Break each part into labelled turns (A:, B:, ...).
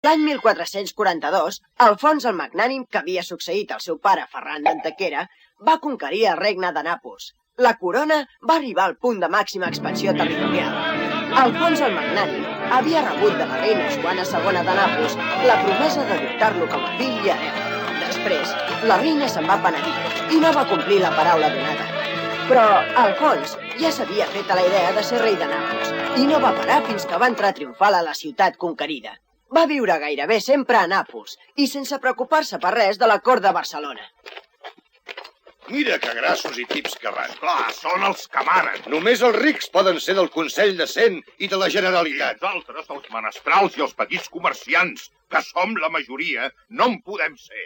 A: L'any 1442, Alfons el Magnànim, que havia succeït el seu pare Ferran d'Antequera, va conquerir el regne de Nàpols. La corona va arribar al punt de màxima expansió territorial. Alfons el Magnànim havia rebut de la reina Joana II de Nàpols la promesa d'adoptar-lo com a fill i hereu. Després, la reina se'n va penedir i no va complir la paraula donada. Però Alfons ja s'havia fet a la idea de ser rei de Nàpols i no va parar fins que va entrar triomfal a la ciutat conquerida. Va viure gairebé sempre a Nàpols i sense preocupar-se per res de la cort de Barcelona.
B: Mira que grassos i tips que ran.
C: Clar, són els que manen.
B: Només els rics poden ser del Consell de Cent i de la Generalitat.
C: Nosaltres, els menestrals i els petits comerciants, que som la majoria, no en podem ser.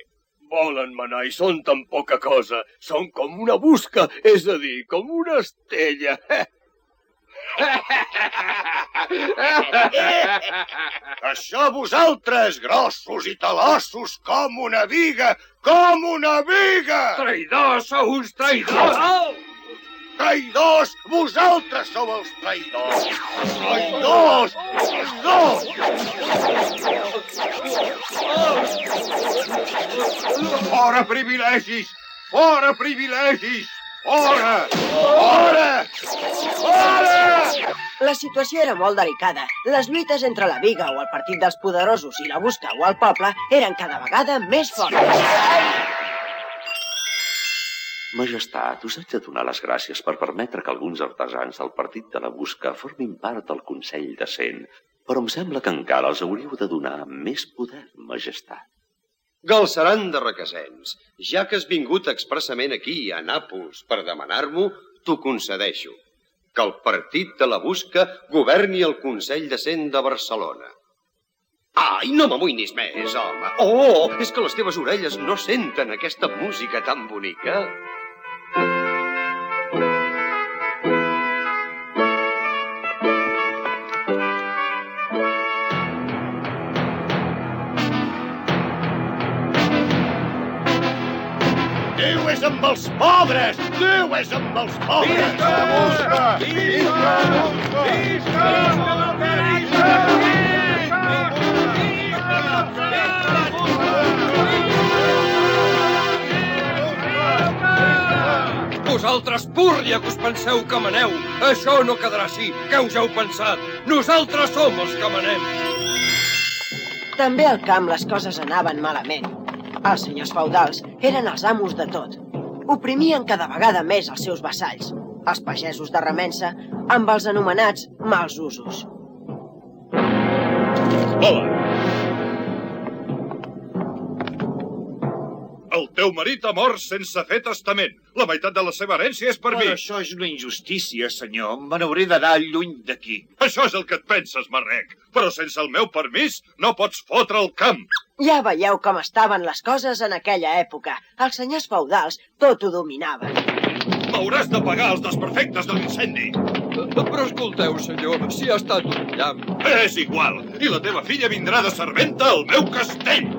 D: Volen manar i són tan poca cosa. Són com una busca, és a dir, com una estella.
B: Això vosaltres, grossos i talossos, com una viga! Com una viga!
D: Traïdors, sou uns traïdors!
B: Traïdors! Vosaltres sou els traïdors! Traïdors! Traïdors!
C: Fora privilegis! Fora privilegis! Fora! Fora! Fora!
A: La situació era molt delicada. Les lluites entre la Viga o el Partit dels Poderosos i la Busca o el poble eren cada vegada més fortes.
E: Majestat, us haig de donar les gràcies per permetre que alguns artesans del Partit de la Busca formin part del Consell de Cent, però em sembla que encara els hauríeu de donar més poder, majestat.
F: Galceran de Requesens, ja que has vingut expressament aquí, a Nàpols, per demanar-m'ho, t'ho concedeixo. Que el Partit de la Busca governi el Consell de Cent de Barcelona. Ai, no m'amoïnis més, home. Oh, és que les teves orelles no senten aquesta música tan bonica.
B: Déu és amb els pobres! Déu és amb els pobres!
C: Visca la Busca! Visca la Busca! Visca la
D: Vosaltres, púrria, que us penseu que maneu. Això no quedarà així. Què us heu pensat? Nosaltres som els que manem.
A: També al camp les coses anaven malament. Els senyors feudals eren els amos de tot. Oprimien cada vegada més els seus vassalls, els pagesos de remença, amb els anomenats mals usos.
C: Hola! El teu marit ha mort sense fer testament. La meitat de la seva herència és per mi.
G: Però això és una injustícia, senyor. Me n'hauré d'anar lluny d'aquí.
C: Això és el que et penses, marrec. Però sense el meu permís no pots fotre el camp.
A: Ja veieu com estaven les coses en aquella època. Els senyors feudals tot ho dominaven.
C: M'hauràs de pagar els desperfectes de l'incendi.
D: Però escolteu, senyor, si ha estat un llamp.
C: És igual. I la teva filla vindrà de serventa al meu castell.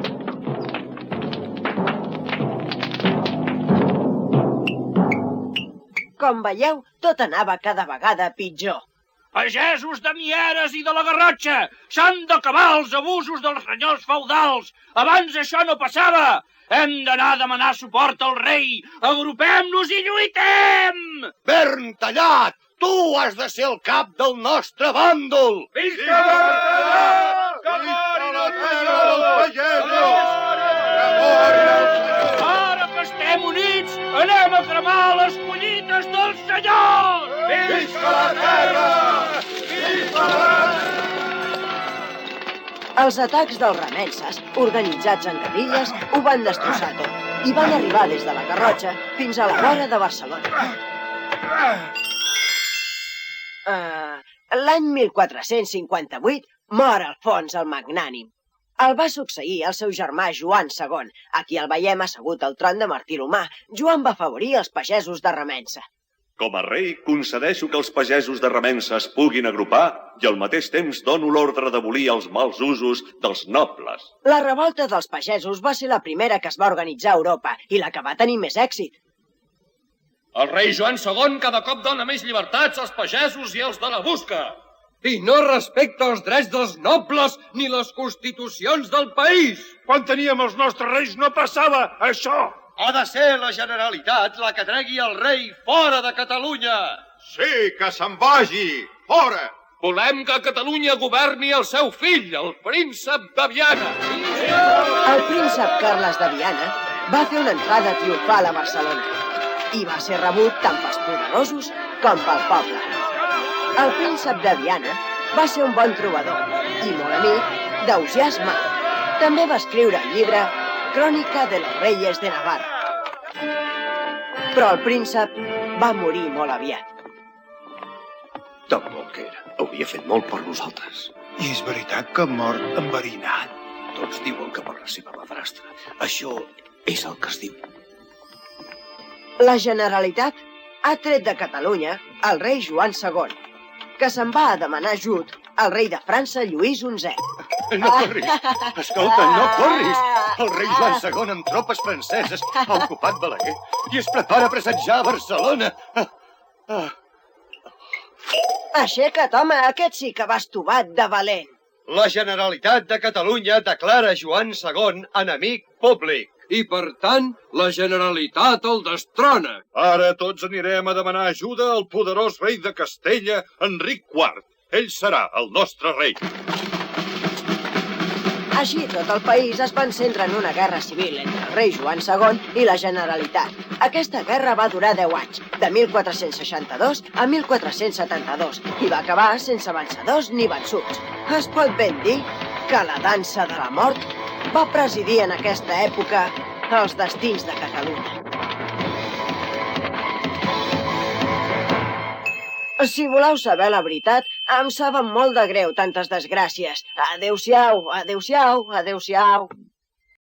A: Com veieu, tot anava cada vegada pitjor.
G: Pagesos de Mieres i de la Garrotxa! S'han d'acabar els abusos dels senyors feudals! Abans això no passava! Hem d'anar a demanar suport al rei! Agrupem-nos i lluitem!
B: Bern tallat! Tu has de ser el cap del nostre bàndol!
C: Visca Bartallat! Que mori la terra dels pagesos! Que mori el senyor!
G: Ara que estem units, anem a cremar les collites dels senyors!
C: Visca la terra! Visca la terra!
A: Els atacs dels remences, organitzats en guerrilles, ho van destrossar tot i van arribar des de la Garrotxa fins a la vora de Barcelona. L'any 1458 mor Alfons el Magnànim. El va succeir el seu germà Joan II, a qui el veiem assegut al tron de Martí l'Humà. Joan va afavorir els pagesos de remença.
E: Com a rei, concedeixo que els pagesos de remença es puguin agrupar i al mateix temps dono l'ordre d'abolir els mals usos dels nobles.
A: La revolta dels pagesos va ser la primera que es va organitzar a Europa i la que va tenir més èxit.
D: El rei Joan II cada cop dona més llibertats als pagesos i als de la Busca. I no respecta els drets dels nobles ni les constitucions del país.
C: Quan teníem els nostres reis no passava això.
F: Ha de ser la Generalitat la que tregui el rei fora de Catalunya.
C: Sí, que se'n vagi. Fora!
D: Volem que Catalunya governi el seu fill, el príncep de Viana.
A: El príncep Carles de Viana va fer una entrada triomfal a Barcelona i va ser rebut tant pels poderosos com pel poble. El príncep de Viana va ser un bon trobador i molt amic d'Ausiàs Marc. També va escriure el llibre Crònica de los Reyes de Navarra. Però el príncep va morir molt aviat.
B: Tan bon que era. Hauria fet molt per nosaltres.
C: I és veritat que ha mort enverinat.
B: Tots diuen que per la seva madrastra. Això és el que es diu.
A: La Generalitat ha tret de Catalunya el rei Joan II, que se'n va a demanar ajut al rei de França Lluís XI.
B: No corris! Escolta, no corris! El rei Joan II amb tropes franceses ha ocupat Balaguer i es prepara a presenjar a Barcelona.
A: Aixeca't, home, aquest sí que va estovat de valent.
F: La Generalitat de Catalunya declara Joan II enemic públic.
D: I, per tant, la Generalitat el destrona.
C: Ara tots anirem a demanar ajuda al poderós rei de Castella, Enric IV. Ell serà el nostre rei.
A: Així, tot el país es va encendre en una guerra civil entre el rei Joan II i la Generalitat. Aquesta guerra va durar 10 anys, de 1462 a 1472, i va acabar sense vencedors ni vençuts. Es pot ben dir que la dansa de la mort va presidir en aquesta època els destins de Catalunya. Si voleu saber la veritat, em saben molt de greu tantes desgràcies. Adéu-siau, adéu-siau, adéu-siau.